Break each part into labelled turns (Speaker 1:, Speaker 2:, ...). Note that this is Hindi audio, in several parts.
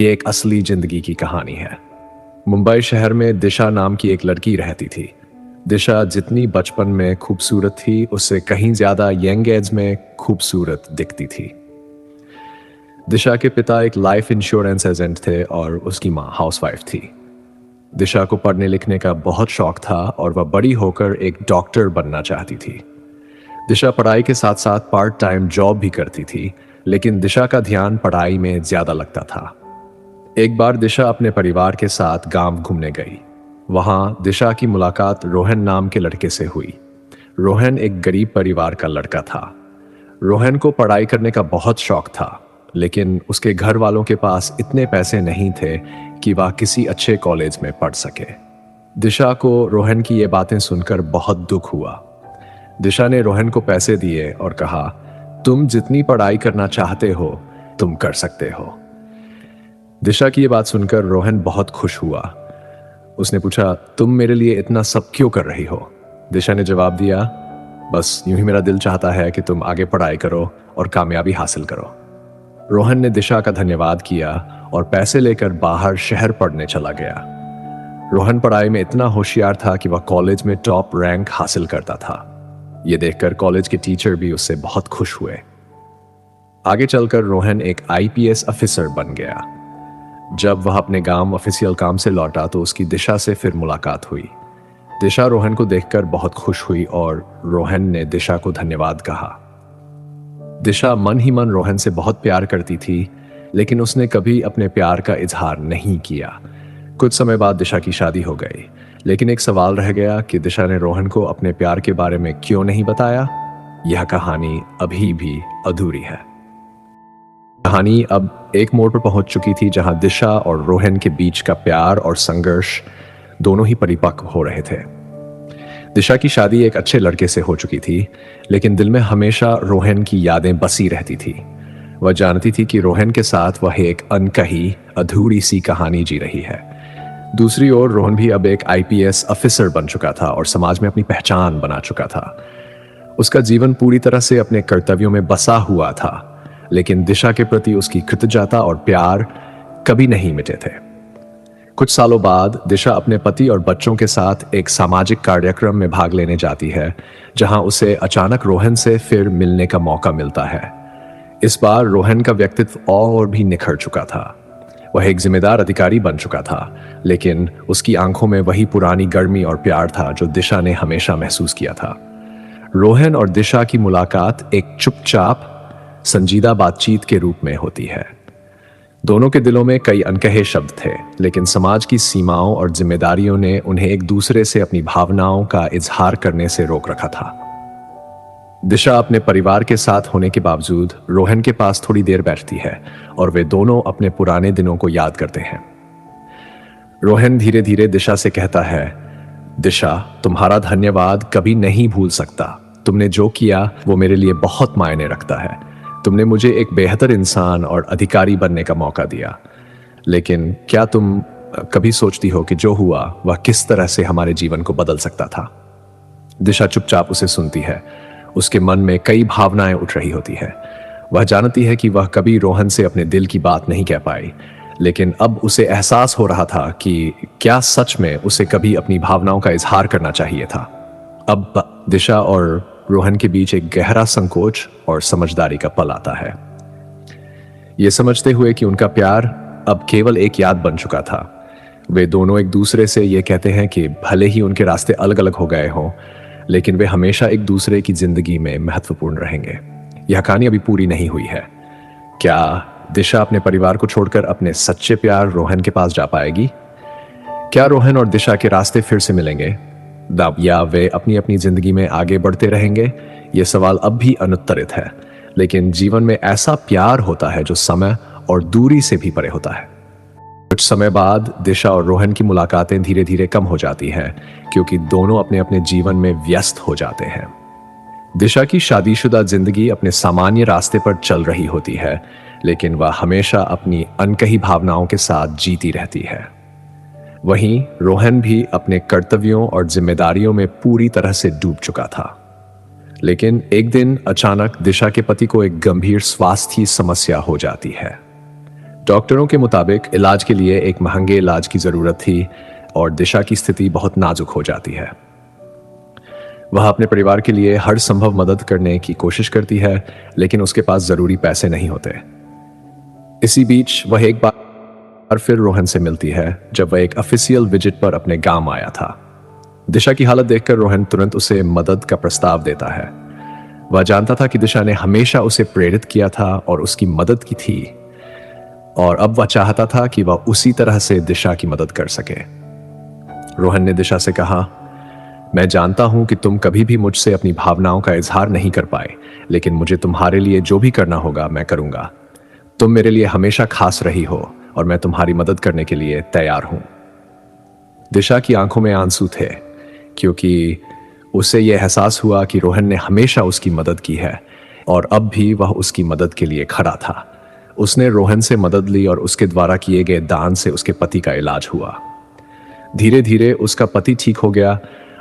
Speaker 1: ये एक असली जिंदगी की कहानी है। मुंबई शहर में दिशा नाम की एक लड़की रहती थी। दिशा जितनी बचपन में खूबसूरत थी, उससे कहीं ज्यादा यंग एज में खूबसूरत दिखती थी। दिशा के पिता एक लाइफ इंश्योरेंस एजेंट थे और उसकी माँ हाउसवाइफ थी। दिशा को पढ़ने लिखने का बहुत शौक था और वह बड़ी होकर एक डॉक्टर बनना चाहती थी। दिशा पढ़ाई के साथ साथ पार्ट टाइम जॉब भी करती थी, लेकिन दिशा का ध्यान पढ़ाई में ज्यादा लगता था। एक बार दिशा अपने परिवार के साथ गांव घूमने गई। वहां दिशा की मुलाकात रोहन नाम के लड़के से हुई। रोहन एक गरीब परिवार का लड़का था। रोहन को पढ़ाई करने का बहुत शौक था, लेकिन उसके घर वालों के पास इतने पैसे नहीं थे कि वह किसी अच्छे कॉलेज में पढ़ सके। दिशा को रोहन की ये बातें सुनकर बहुत दुख हुआ। दिशा ने रोहन को पैसे दिए और कहा, तुम जितनी पढ़ाई करना चाहते हो तुम कर सकते हो। दिशा की ये बात सुनकर रोहन बहुत खुश हुआ। उसने पूछा, तुम मेरे लिए इतना सब क्यों कर रही हो? दिशा ने जवाब दिया, बस यूं ही मेरा दिल चाहता है कि तुम आगे पढ़ाई करो और कामयाबी हासिल करो। रोहन ने दिशा का धन्यवाद किया और पैसे लेकर बाहर शहर पढ़ने चला गया। रोहन पढ़ाई में इतना होशियार था कि वह कॉलेज में टॉप रैंक हासिल करता था। यह देखकर कॉलेज के टीचर भी उससे बहुत खुश हुए। आगे चलकर रोहन एक आईपीएस ऑफिसर बन गया। जब वह अपने गांव ऑफिशियल काम से लौटा तो उसकी दिशा से फिर मुलाकात हुई। दिशा रोहन को देखकर बहुत खुश हुई और रोहन ने दिशा को धन्यवाद कहा। दिशा मन ही मन रोहन से बहुत प्यार करती थी, लेकिन उसने कभी अपने प्यार का इजहार नहीं किया। कुछ समय बाद दिशा की शादी हो गई, लेकिन एक सवाल रह गया कि दिशा ने रोहन को अपने प्यार के बारे में क्यों नहीं बताया। यह कहानी अभी भी अधूरी है। कहानी अब एक मोड़ पर पहुंच चुकी थी जहां दिशा और रोहन के बीच का प्यार और संघर्ष दोनों ही परिपक्व हो रहे थे। दिशा की शादी एक अच्छे लड़के से हो चुकी थी, लेकिन दिल में हमेशा रोहन की यादें बसी रहती थी। वह जानती थी कि रोहन के साथ वह एक अनकही अधूरी सी कहानी जी रही है। दूसरी ओर रोहन भी अब एक आईपीएस ऑफिसर बन चुका था और समाज में अपनी पहचान बना चुका था। उसका जीवन पूरी तरह से अपने कर्तव्यों में बसा हुआ था, लेकिन दिशा के प्रति उसकी कृतज्ञता और प्यार कभी नहीं मिटे थे। कुछ सालों बाद दिशा अपने पति और बच्चों के साथ एक सामाजिक कार्यक्रम में भाग लेने जाती है, जहां उसे अचानक रोहन से फिर मिलने का मौका मिलता है। इस बार रोहन का व्यक्तित्व और भी निखर चुका था। वह एक जिम्मेदार अधिकारी बन चुका था, लेकिन उसकी आंखों में वही पुरानी गर्मी और प्यार था जो दिशा ने हमेशा महसूस किया था। रोहन और दिशा की मुलाकात एक चुपचाप संजीदा बातचीत के रूप में होती है। दोनों के दिलों में कई अनकहे शब्द थे, लेकिन समाज की सीमाओं और जिम्मेदारियों ने उन्हें एक दूसरे से अपनी भावनाओं का इजहार करने से रोक रखा था। दिशा अपने परिवार के साथ होने के बावजूद रोहन के पास थोड़ी देर बैठती है और वे दोनों अपने पुराने दिनों को याद करते हैं। रोहन धीरे धीरे दिशा से कहता है, दिशा, तुम्हारा धन्यवाद कभी नहीं भूल सकता। तुमने जो किया वो मेरे लिए बहुत मायने रखता है। तुमने मुझे एक बेहतर इंसान और अधिकारी बनने का मौका दिया, लेकिन क्या तुम कभी सोचती हो कि जो हुआ वह किस तरह से हमारे जीवन को बदल सकता था? दिशा चुपचाप उसे सुनती है। उसके मन में कई भावनाएं उठ रही होती है। वह जानती है कि वह कभी रोहन से अपने दिल की बात नहीं कह पाई, लेकिन अब उसे एहसास हो रहा था कि क्या सच में उसे कभी अपनी भावनाओं का इजहार करना चाहिए था। अब दिशा और रोहन के बीच एक गहरा संकोच और समझदारी का पल आता है। यह समझते हुए कि उनका प्यार अब केवल एक याद बन चुका था, वे दोनों एक दूसरे से यह कहते हैं कि भले ही उनके रास्ते अलग अलग हो गए हों, लेकिन वे हमेशा एक दूसरे की जिंदगी में महत्वपूर्ण रहेंगे। यह कहानी अभी पूरी नहीं हुई है। क्या दिशा अपने परिवार को छोड़कर अपने सच्चे प्यार रोहन के पास जा पाएगी? क्या रोहन और दिशा के रास्ते फिर से मिलेंगे, या वे अपनी अपनी जिंदगी में आगे बढ़ते रहेंगे? ये सवाल अब भी अनुत्तरित है, लेकिन जीवन में ऐसा प्यार होता है जो समय और दूरी से भी परे होता है। कुछ समय बाद दिशा और रोहन की मुलाकातें धीरे धीरे कम हो जाती हैं, क्योंकि दोनों अपने अपने जीवन में व्यस्त हो जाते हैं। दिशा की शादीशुदा जिंदगी अपने सामान्य रास्ते पर चल रही होती है, लेकिन वह हमेशा अपनी अनकही भावनाओं के साथ जीती रहती है। वहीं रोहन भी अपने कर्तव्यों और जिम्मेदारियों में पूरी तरह से डूब चुका था। लेकिन एक दिन अचानक दिशा के पति को एक गंभीर स्वास्थ्य समस्या हो जाती है। डॉक्टरों के मुताबिक इलाज के लिए एक महंगे इलाज की जरूरत थी और दिशा की स्थिति बहुत नाजुक हो जाती है। वह अपने परिवार के लिए हर संभव मदद करने की कोशिश करती है, लेकिन उसके पास जरूरी पैसे नहीं होते। इसी बीच वह एक बार फिर रोहन से मिलती है जब वह एक ऑफिशियल विजिट पर अपने गांव आया था। दिशा की हालत देखकर रोहन तुरंत उसे मदद का प्रस्ताव देता है। वह जानता था कि दिशा ने हमेशा उसे प्रेरित किया था और उसकी मदद की थी, और अब वह चाहता था कि वह उसी तरह से दिशा की मदद कर सके। रोहन ने दिशा से कहा, मैं जानता हूं कि तुम कभी भी मुझसे अपनी भावनाओं का इजहार नहीं कर पाए, लेकिन मुझे तुम्हारे लिए जो भी करना होगा मैं करूंगा। तुम मेरे लिए हमेशा खास रही हो और मैं तुम्हारी मदद करने के लिए तैयार हूं। दिशा की आंखों में आंसू थे, क्योंकि उसे यह एहसास हुआ कि रोहन ने हमेशा उसकी मदद की है और अब भी वह उसकी मदद के लिए खड़ा था। उसने रोहन से मदद ली और उसके द्वारा किए गए दान से उसके पति का इलाज हुआ। धीरे धीरे उसका पति ठीक हो गया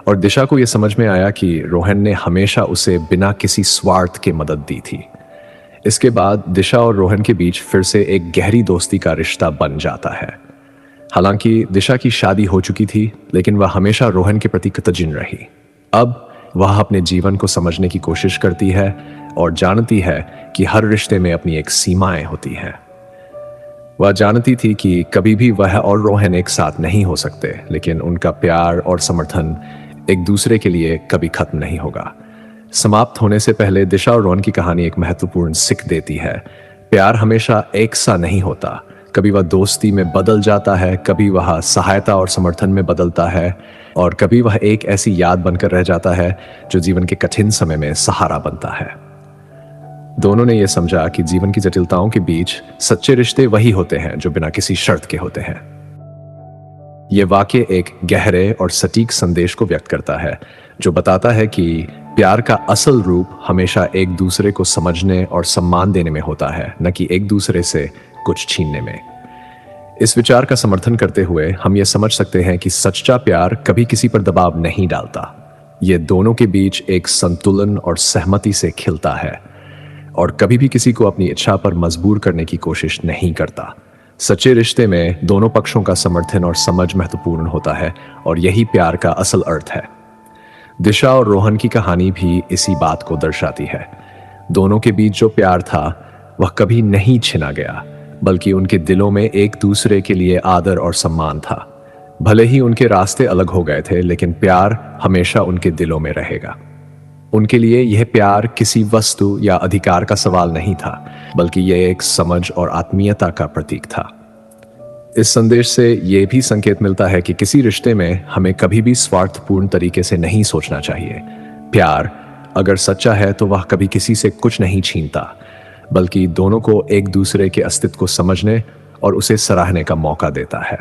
Speaker 1: और दिशा को यह समझ में आया कि रोहन ने हमेशा उसे बिना किसी स्वार्थ के मदद दी थी। इसके बाद दिशा और रोहन के बीच फिर से एक गहरी दोस्ती का रिश्ता बन जाता है। हालांकि दिशा की शादी हो चुकी थी, लेकिन वह हमेशा रोहन के प्रति कृतज्ञ रही। अब वह अपने जीवन को समझने की कोशिश करती है और जानती है कि हर रिश्ते में अपनी एक सीमाएं होती हैं। वह जानती थी कि कभी भी वह और रोहन एक साथ नहीं हो सकते, लेकिन उनका प्यार और समर्थन एक दूसरे के लिए कभी खत्म नहीं होगा। समाप्त होने से पहले दिशा और रोहन की कहानी एक महत्वपूर्ण सीख देती है। प्यार हमेशा एक सा नहीं होता। कभी वह दोस्ती में बदल जाता है, कभी वह सहायता और समर्थन में बदलता है, और कभी वह एक ऐसी याद बनकर रह जाता है जो जीवन के कठिन समय में सहारा बनता है। दोनों ने यह समझा कि जीवन की जटिलताओं के बीच सच्चे रिश्ते वही होते हैं जो बिना किसी शर्त के होते हैं। यह वाक्य एक गहरे और सटीक संदेश को व्यक्त करता है, जो बताता है कि प्यार का असल रूप हमेशा एक दूसरे को समझने और सम्मान देने में होता है, न कि एक दूसरे से कुछ छीनने में। इस विचार का समर्थन करते हुए हम यह समझ सकते हैं कि सच्चा प्यार कभी किसी पर दबाव नहीं डालता। यह दोनों के बीच एक संतुलन और सहमति से खिलता है और कभी भी किसी को अपनी इच्छा पर मजबूर करने की कोशिश नहीं करता। सच्चे रिश्ते में दोनों पक्षों का समर्थन और समझ महत्वपूर्ण होता है, और यही प्यार का असल अर्थ है। दिशा और रोहन की कहानी भी इसी बात को दर्शाती है। दोनों के बीच जो प्यार था वह कभी नहीं छिना गया, बल्कि उनके दिलों में एक दूसरे के लिए आदर और सम्मान था। भले ही उनके रास्ते अलग हो गए थे, लेकिन प्यार हमेशा उनके दिलों में रहेगा। उनके लिए यह प्यार किसी वस्तु या अधिकार का सवाल नहीं था, बल्कि यह एक समझ और आत्मीयता का प्रतीक था। इस संदेश से यह भी संकेत मिलता है कि किसी रिश्ते में हमें कभी भी स्वार्थपूर्ण तरीके से नहीं सोचना चाहिए। प्यार अगर सच्चा है तो वह कभी किसी से कुछ नहीं छीनता, बल्कि दोनों को एक दूसरे के अस्तित्व को समझने और उसे सराहने का मौका देता है।